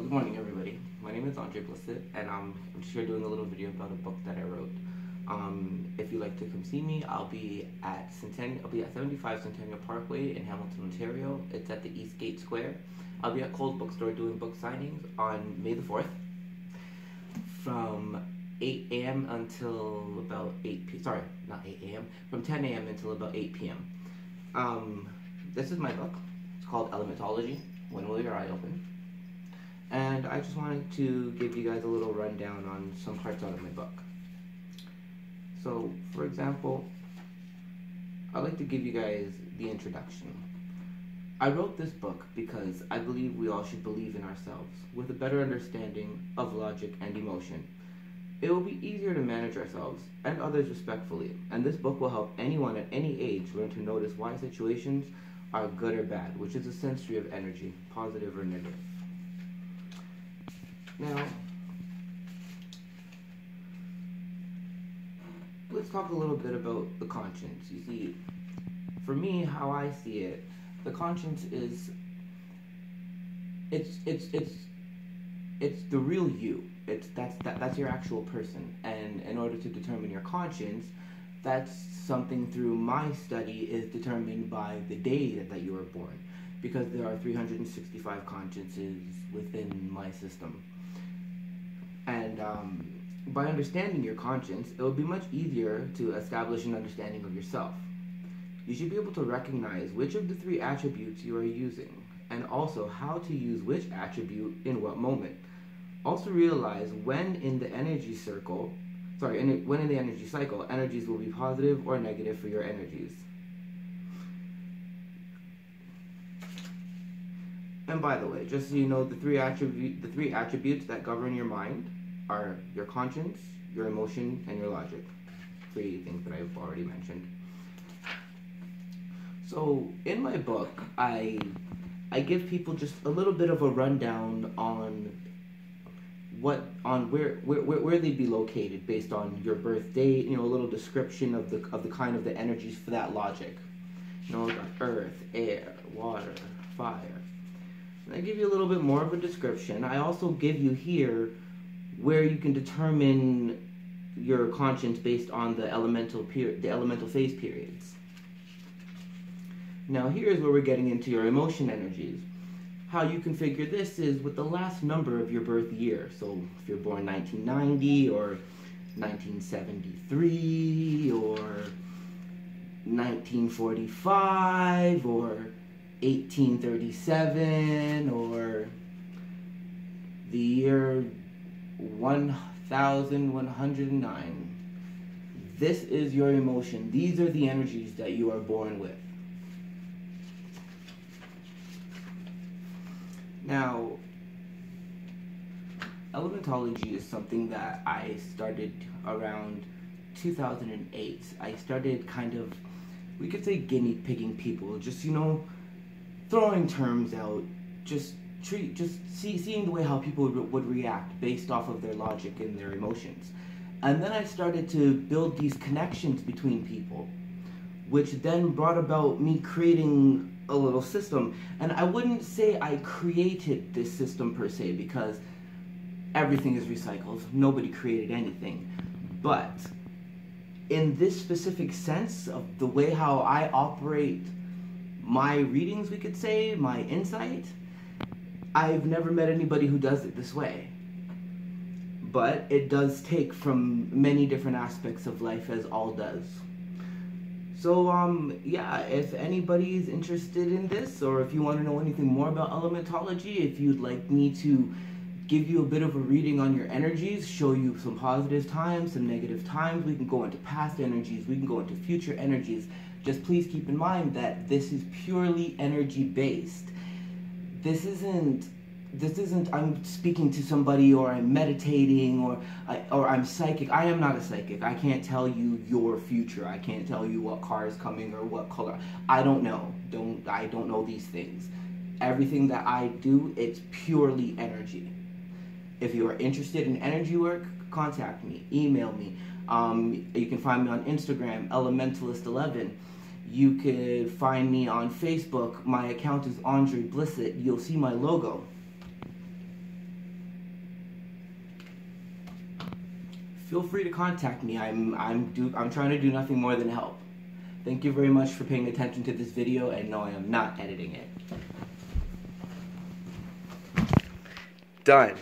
Good morning, everybody. My name is Bliss, and I'm just here doing a little video about a book that I wrote. If you'd like to come see me, I'll be at 75 Centennial Parkway in Hamilton, Ontario. It's at the Eastgate Square. I'll be at Cole's Bookstore doing book signings on May the 4th from 8 a.m. until about 8 p.m. Sorry, not 8 a.m. From 10 a.m. until about 8 p.m. This is my book. It's called Elementology. When Will Your Eye Open? And I just wanted to give you guys a little rundown on some parts out of my book. So, for example, I'd like to give you guys the introduction. I wrote this book because I believe we all should believe in ourselves with a better understanding of logic and emotion. It will be easier to manage ourselves and others respectfully, and this book will help anyone at any age learn to notice why situations are good or bad, which is a sensory of energy, positive or negative. Now, let's talk a little bit about the conscience. You see, for me, how I see it, the conscience is, it's the real you. That's your actual person. And in order to determine your conscience, that's something through my study is determined by the day that you were born, because there are 365 consciences within my system. And by understanding your conscience, it will be much easier to establish an understanding of yourself. You should be able to recognize which of the 3 attributes you are using, and also how to use which attribute in what moment. Also realize when in the energy cycle, energies will be positive or negative for your energies. And by the way, just so you know, the three attributes that govern your mind are your conscience, your emotion, and your logic. 3 things that I've already mentioned. So in my book, I give people just a little bit of a rundown on where they'd be located based on your birth date. You know, a little description of the kind of the energies for that logic. You know, like earth, air, water, fire. And I give you a little bit more of a description. I also give you here where you can determine your conscience based on the elemental phase periods. Now here's where we're getting into your emotion energies. How you configure this is with the last number of your birth year. So if you're born 1990 or 1973 or 1945 or 1837 or the year 1109. This is your emotion. These are the energies that you are born with. Now, Elementology is something that I started around 2008. I started kind of, we could say, guinea pigging people, just, you know, throwing terms out, seeing the way how people would react based off of their logic and their emotions. And then I started to build these connections between people, which then brought about me creating a little system. And I wouldn't say I created this system per se, because everything is recycled. Nobody created anything. But in this specific sense of the way how I operate my readings, we could say, my insight, I've never met anybody who does it this way. But it does take from many different aspects of life, as all does. So, yeah, if anybody's interested in this, or if you want to know anything more about Elementology, if you'd like me to give you a bit of a reading on your energies, show you some positive times, some negative times, we can go into past energies, we can go into future energies. Just please keep in mind that this is purely energy-based. This isn't I'm speaking to somebody, or I'm meditating, or I'm psychic. I am not a psychic. I can't tell you your future. I can't tell you what car is coming or what color. I don't know. I don't know these things. Everything that I do, it's purely energy. If you are interested in energy work, contact me, email me. You can find me on Instagram, Elementalist11. You could find me on Facebook. My account is Bliss. You'll see my logo. feel free to contact me. I'm trying to do nothing more than help. Thank you very much for paying attention to this video, and no, I am not editing it. Done.